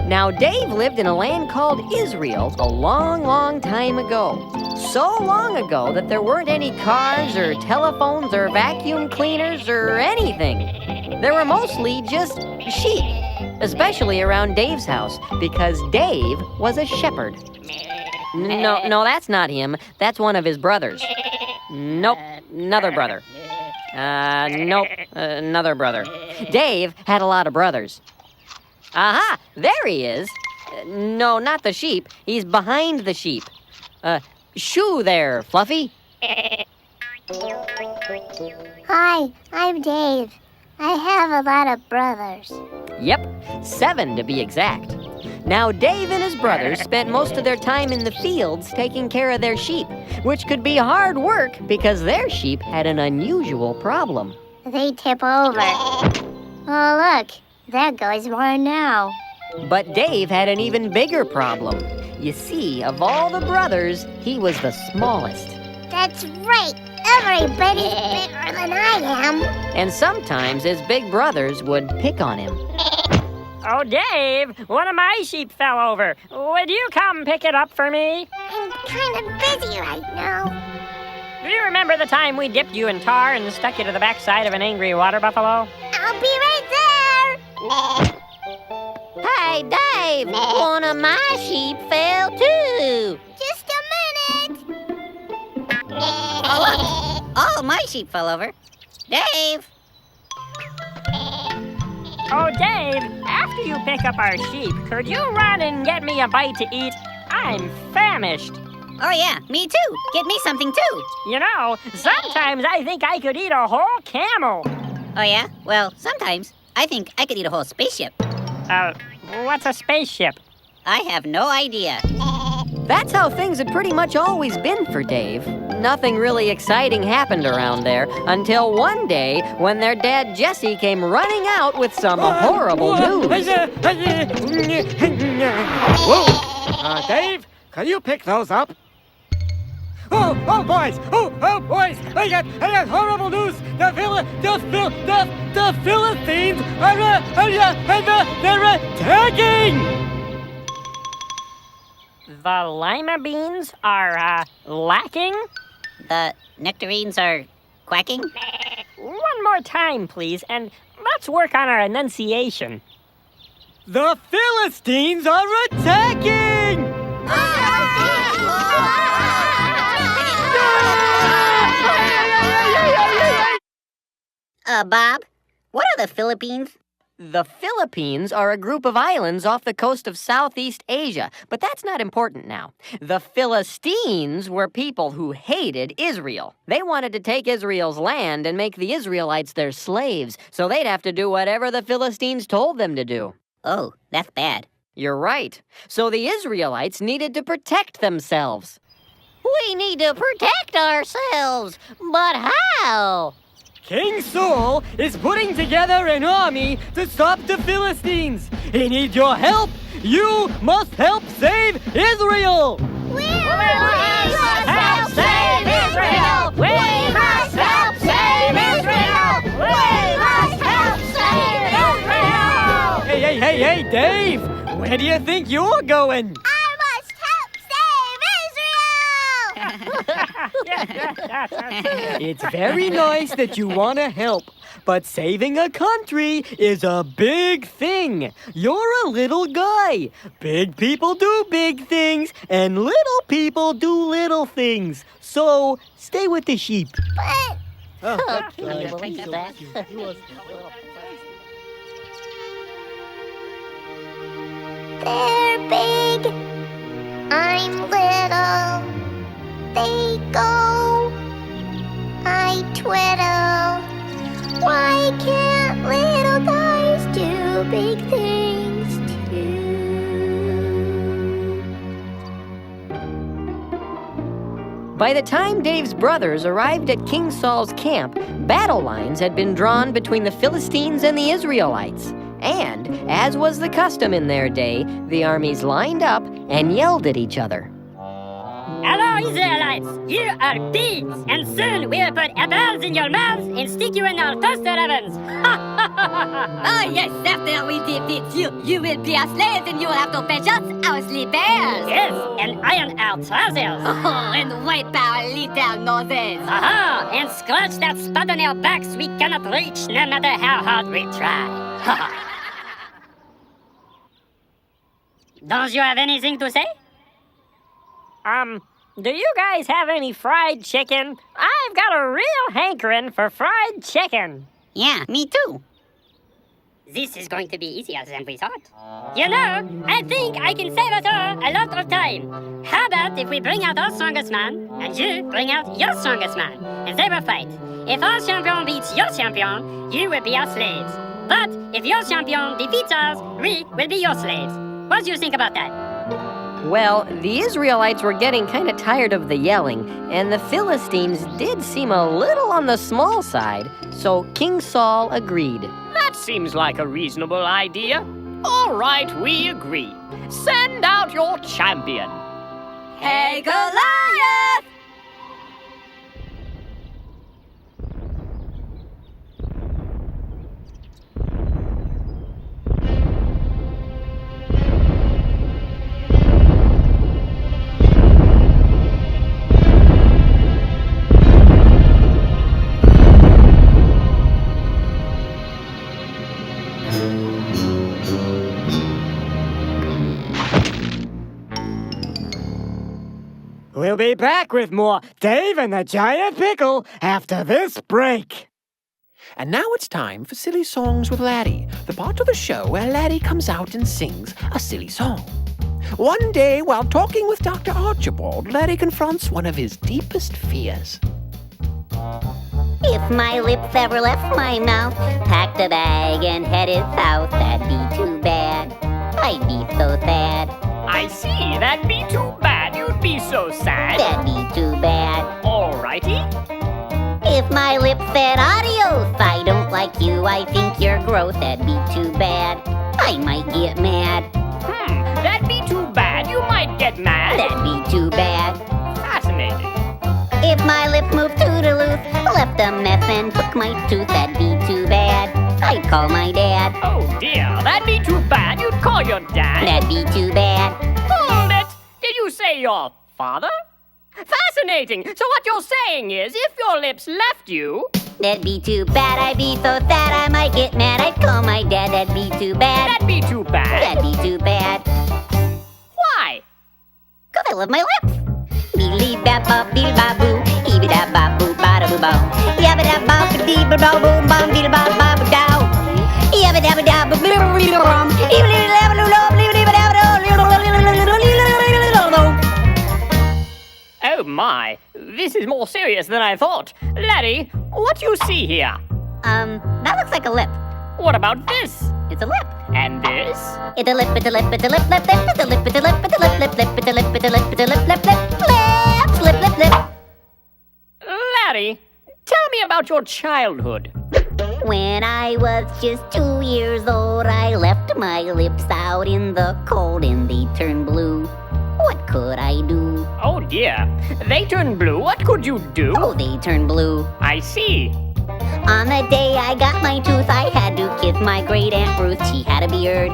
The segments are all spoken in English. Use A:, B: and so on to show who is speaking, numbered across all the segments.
A: Now, Dave lived in a land called Israel a long, long time ago. So long ago that there weren't any cars or telephones or vacuum cleaners or anything. There were mostly just sheep, especially around Dave's house, because Dave was a shepherd. No, that's not him. That's one of his brothers. Nope, another brother. Nope, another brother. Dave had a lot of brothers. Aha, there he is. No, not the sheep. He's behind the sheep. Shoo there, Fluffy.
B: Hi, I'm Dave. I have a lot of brothers.
A: Yep, 7 to be exact. Now, Dave and his brothers spent most of their time in the fields taking care of their sheep, which could be hard work because their sheep had an unusual problem.
B: They tip over. Oh, look, there goes one now.
A: But Dave had an even bigger problem. You see, of all the brothers, he was the smallest.
B: That's right. Everybody's bigger than I am.
A: And sometimes his big brothers would pick on him.
C: Oh, Dave, one of my sheep fell over. Would you come pick it up for me?
B: I'm kind of busy right now.
C: Do you remember the time we dipped you in tar and stuck you to the backside of an angry water buffalo?
B: I'll be right there.
A: Hey, Dave, one of my sheep fell too.
B: Just a minute.
D: All my sheep fell over. Dave!
C: Oh, Dave, after you pick up our sheep, could you run and get me a bite to eat? I'm famished.
D: Oh yeah, me too. Get me something too.
C: You know, sometimes I think I could eat a whole camel.
D: Oh yeah? Well, sometimes I think I could eat a whole spaceship.
C: What's a spaceship?
D: I have no idea.
A: That's how things had pretty much always been for Dave. Nothing really exciting happened around there until one day when their dad Jesse came running out with some horrible news.
E: Whoa! Dave, can you pick those up? Oh, boys! Oh, boys! I got horrible news! The Philistines they're attacking!
C: The lima beans are, lacking?
D: The nectarines are quacking?
C: One more time, please, and let's work on our enunciation.
E: The Philistines are attacking!
D: Bob, what are the Philippines?
A: The Philippines are a group of islands off the coast of Southeast Asia, but that's not important now. The Philistines were people who hated Israel. They wanted to take Israel's land and make the Israelites their slaves, so they'd have to do whatever the Philistines told them to do.
D: Oh, that's bad.
A: You're right. So the Israelites needed to protect themselves.
B: We need to protect ourselves, but how?
E: King Saul is putting together an army to stop the Philistines. He needs your help. You must help save Israel.
B: We must help save Israel. We must help save Israel. We must help save Israel.
E: Hey, Dave. Where do you think you're going?
B: I must help save Israel.
E: It's very nice that you want to help, but saving a country is a big thing. You're a little guy. Big people do big things, and little people do little things. So stay with the sheep.
B: But
D: Can you believe that?
B: they're big. I'm little. They go. I twiddle. Why can't little guys do big things too?
A: By the time Dave's brothers arrived at King Saul's camp, battle lines had been drawn between the Philistines and the Israelites. And, as was the custom in their day, the armies lined up and yelled at each other.
C: Hello, Israelites. You are pigs, and soon we'll put apples in your mouths and stick you in our toaster ovens.
B: Oh, yes, after we defeat you, you will be our slaves and you will have to fetch us our sleepers.
C: Yes, and iron our trousers.
B: Oh, and wipe our little noses.
C: Aha! And scratch that spot on our backs we cannot reach no matter how hard we try. Don't you have anything to say? Do you guys have any fried chicken? I've got a real hankering for fried chicken.
D: Yeah, me too.
C: This is going to be easier than we thought. You know, I think I can save us all a lot of time. How about if we bring out our strongest man, and you bring out your strongest man, and they will fight. If our champion beats your champion, you will be our slaves. But if your champion defeats us, we will be your slaves. What do you think about that?
A: Well, the Israelites were getting kind of tired of the yelling, and the Philistines did seem a little on the small side, so King Saul agreed.
F: That seems like a reasonable idea. All right, we agree. Send out your champion.
B: Hey, Goliath!
E: We'll be back with more Dave and the Giant Pickle after this break.
G: And now it's time for Silly Songs with Laddie, the part of the show where Laddie comes out and sings a silly song. One day, while talking with Dr. Archibald, Laddie confronts one of his deepest fears.
D: If my lips ever left my mouth, packed a bag and headed south, that'd be too bad. I'd be so sad.
F: I see, that'd be too bad. You'd be so sad.
D: That'd be too bad.
F: Alrighty.
D: If my lips said adios, I don't like you, I think you're gross, that'd be too bad. I might get mad.
F: That'd be too bad. You might get mad.
D: That'd be too bad.
F: Fascinating.
D: If my lips moved toodaloo, left a mess and took my tooth, that'd be too bad. I'd call my dad.
F: Oh dear, that'd be too bad. You'd call your dad.
D: That'd be too bad.
F: Hold it! Did you say your father? Fascinating. So what you're saying is, if your lips left you...
D: That'd be too bad. I'd be so sad I might get mad. I'd call my dad. That'd be too bad.
F: That'd be too bad.
D: That'd be too bad.
F: Why?
D: 'Cause I love my lips. Beely bap bop beely bop boo. Eeby da bop boo ba da boo bow. Yabba da bop ba dee ba bow boom bum beely bop bop dow. Yabba dabba da ba boo boo bum. Eeby da ba loo loo blee ba da ba
F: Oh my, this is more serious than I thought. Laddie, what do you see here?
D: That looks like a lip.
F: What about this?
D: It's a lip.
F: And this?
D: It's a lip, it's a lip, it's a lip, lip, lip, it's a lip, it's a lip, it's a lip, lip, lip, it's a lip, it's a lip, it's a lip, lip, lip, lip, lip, lip.
F: Laddie, tell me about your childhood.
D: When I was just 2 years old, I left my lips out in the cold and they turned blue. What could I do?
F: Oh dear, they turned blue. What could you do?
D: Oh, they turned blue.
F: I see.
D: On the day I got my tooth, I had to kiss my great Aunt Ruth. She had a beard,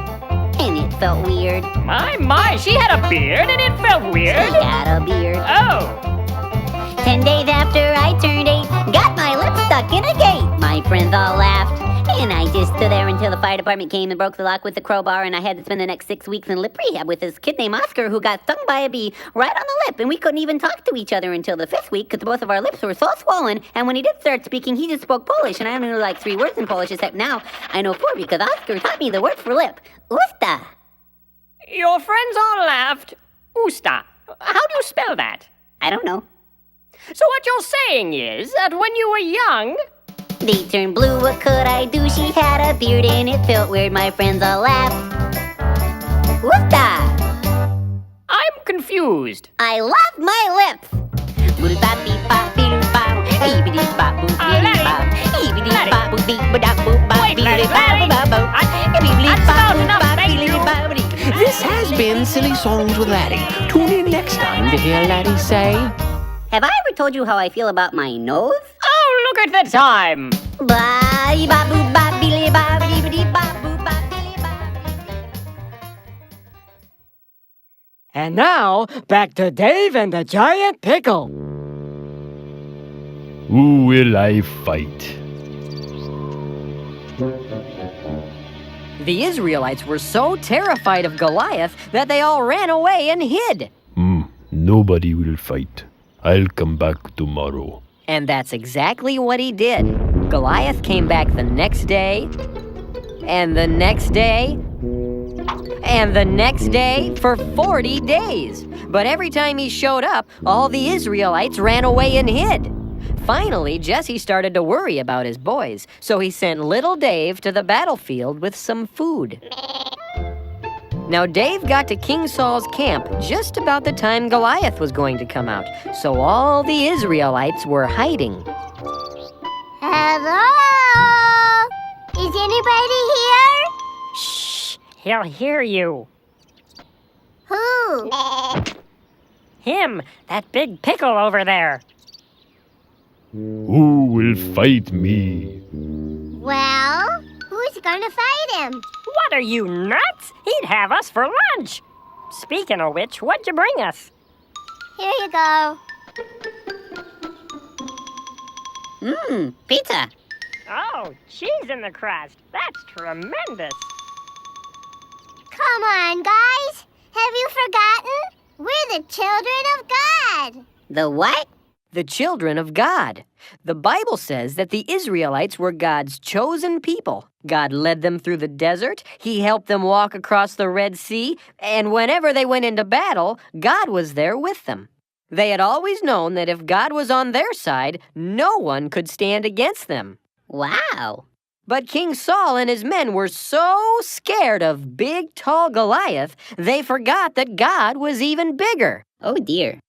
D: and it felt weird.
F: My, she had a beard and it felt weird.
D: She had a beard.
F: Oh.
D: 10 days after I turned 8, got my lips stuck in a gate. My friends all laughed, and I just stood there until the fire department came and broke the lock with the crowbar, and I had to spend the next 6 weeks in lip rehab with this kid named Oscar who got stung by a bee right on the lip, and we couldn't even talk to each other until the 5th week because both of our lips were so swollen, and when he did start speaking, he just spoke Polish, and I only knew like 3 words in Polish, except now I know 4 because Oscar taught me the word for lip. Usta.
F: Your friends all laughed. Usta. How do you spell that?
D: I don't know.
F: So what you're saying is that when you were young...
D: They turned blue, what could I do? She had a beard and it felt weird, my friends all laughed. Usta!
F: I'm confused.
D: I love my lips!
F: That's about enough, thank you.
G: This has been Silly Songs with Laddie. Tune in next time to hear Laddie say...
D: Have I ever told you how I feel about my nose?
F: Oh, look at the time!
E: And now, back to Dave and the giant pickle.
H: Who will I fight?
A: The Israelites were so terrified of Goliath that they all ran away and hid.
H: Nobody will fight. I'll come back tomorrow.
A: And that's exactly what he did. Goliath came back the next day, and the next day, and the next day for 40 days. But every time he showed up, all the Israelites ran away and hid. Finally, Jesse started to worry about his boys, so he sent little Dave to the battlefield with some food. Now, Dave got to King Saul's camp just about the time Goliath was going to come out, so all the Israelites were hiding.
B: Hello? Is anybody here?
F: Shh! He'll hear you.
B: Who?
F: Him! That big pickle over there.
H: Who will fight me?
B: Well, who's gonna fight him?
F: What are you, nuts? He'd have us for lunch. Speaking of which, what'd you bring us?
B: Here you go.
D: Pizza.
F: Oh, cheese in the crust. That's tremendous.
B: Come on, guys. Have you forgotten? We're the children of God.
D: The what?
A: The children of God. The Bible says that the Israelites were God's chosen people. God led them through the desert, He helped them walk across the Red Sea, and whenever they went into battle, God was there with them. They had always known that if God was on their side, no one could stand against them.
D: Wow.
A: But King Saul and his men were so scared of big, tall Goliath, they forgot that God was even bigger.
D: Oh, dear.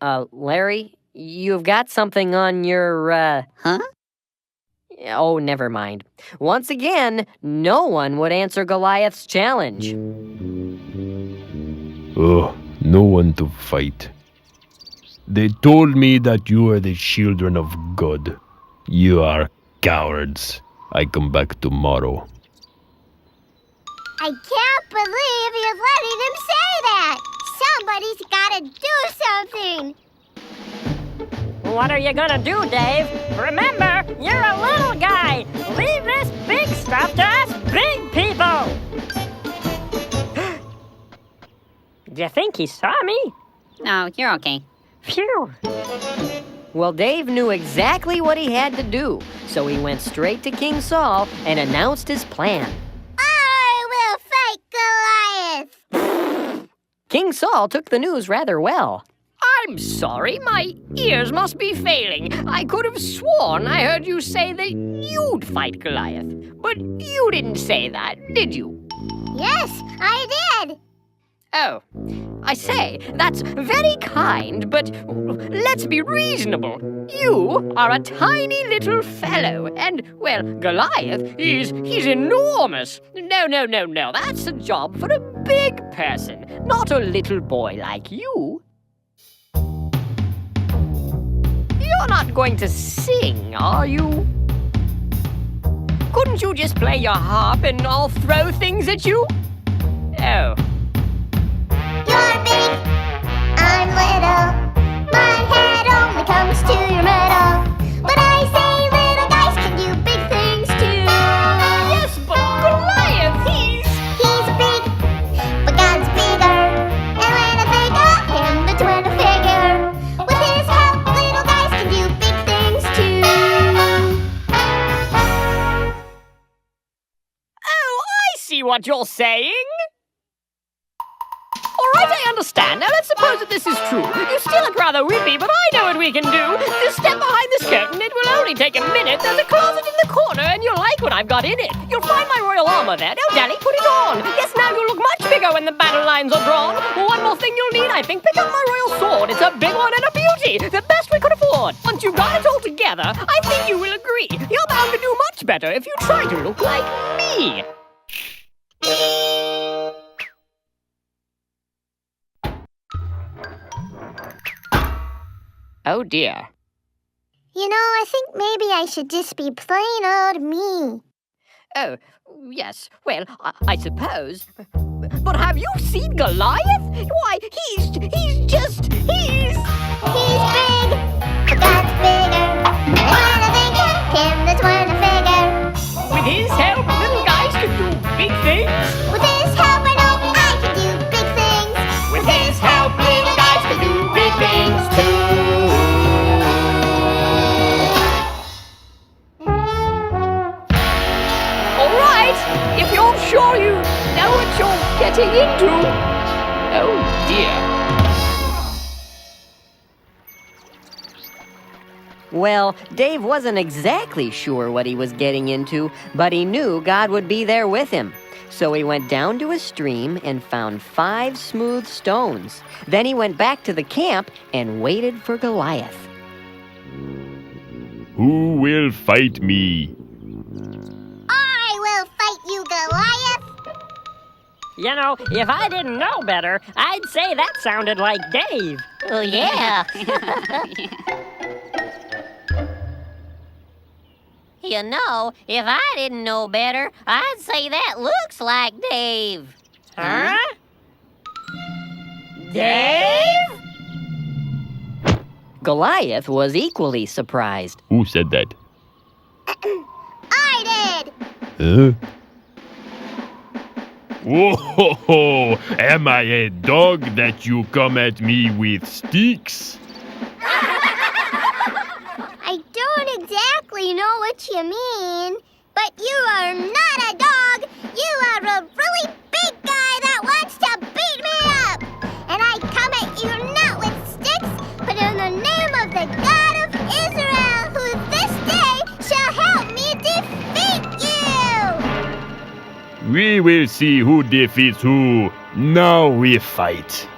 A: Larry, you've got something on your,
D: Huh?
A: Oh, never mind. Once again, no one would answer Goliath's challenge.
H: Oh, no one to fight. They told me that you are the children of God. You are cowards. I come back tomorrow.
B: I can't believe you're letting him say that. Somebody's gotta do something.
F: What are you gonna do, Dave? Remember, you're a little guy. Leave this big stuff to us big people. Do you think he saw me?
D: No, you're okay.
F: Phew.
A: Well, Dave knew exactly what he had to do, so he went straight to King Saul and announced his plan.
B: I will fight Goliath.
A: King Saul took the news rather well.
F: I'm sorry, my ears must be failing. I could have sworn I heard you say that you'd fight Goliath. But you didn't say that, did you?
B: Yes, I did.
F: Oh, I say, that's very kind, but let's be reasonable. You are a tiny little fellow, and, well, Goliath, he's enormous. No, that's a job for a big person, not a little boy like you. You're not going to sing, are you? Couldn't you just play your harp and I'll throw things at you? Oh.
B: You're big, I'm little. My head only comes to your middle. But I say little guys can do big things too.
F: Yes, but Goliath, he's
B: big, but God's bigger. And when I think of him, that's when I figure. With his help, little guys can do big things too.
F: Oh, I see what you're saying. All right, I understand. Now, let's suppose that this is true. You still look rather weepy, but I know what we can do. Just step behind this curtain. It will only take a minute. There's a closet in the corner, and you'll like what I've got in it. You'll find my royal armor there. No, Daddy, put it on. Yes, now you'll look much bigger when the battle lines are drawn. One more thing you'll need, I think. Pick up my royal sword. It's a big one and a beauty. The best we could afford. Once you've got it all together, I think you will agree. You're bound to do much better if you try to look like me. Oh dear.
B: You know, I think maybe I should just be plain old me.
F: Oh, yes. Well, I suppose. But have you seen Goliath? Why, he's just.
B: He's big, but that's bigger. And when I think of him, that's when I figure.
F: With his help, little guys can do big things.
B: With his help, I know I can do big things.
F: With his help, little guys can do big things too. All right, if you're sure you know what you're getting into. Oh dear.
A: Well, Dave wasn't exactly sure what he was getting into, but he knew God would be there with him. So he went down to a stream and found 5 smooth stones. Then he went back to the camp and waited for Goliath.
H: Who will fight me?
B: I will fight you, Goliath.
F: You know, if I didn't know better, I'd say that sounded like Dave.
D: Oh, yeah. You know, if I didn't know better, I'd say that looks like Dave.
F: Huh? Dave?
A: Goliath was equally surprised.
H: Who said that?
B: I did.
H: Huh? Whoa! Am I a dog that you come at me with sticks?
B: I don't exactly know what you mean, but you are not a dog. You are a really big guy that wants to beat me up. And I come at you not with sticks, but in the name of the God of Israel, who this day shall help me defeat you.
H: We will see who defeats who. Now we fight.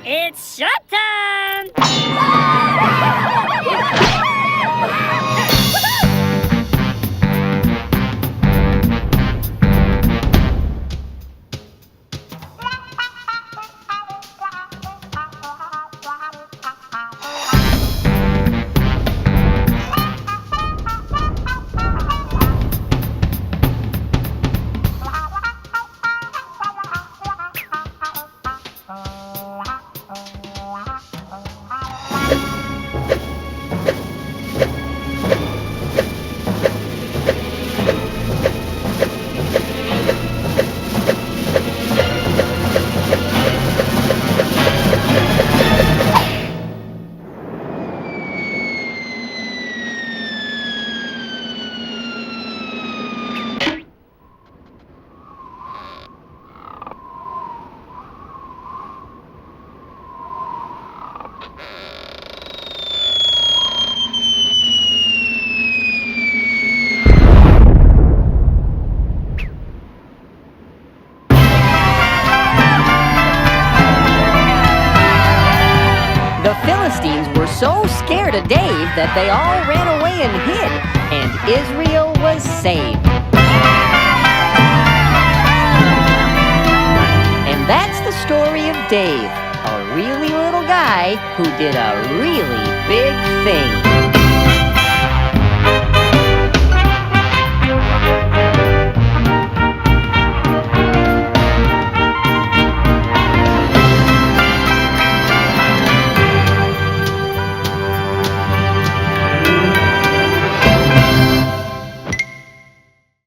C: It's showtime!
A: The Philistines were so scared of Dave that they all ran away and hid, and Israel was saved. And that's the story of Dave, a really little guy who did a really big thing.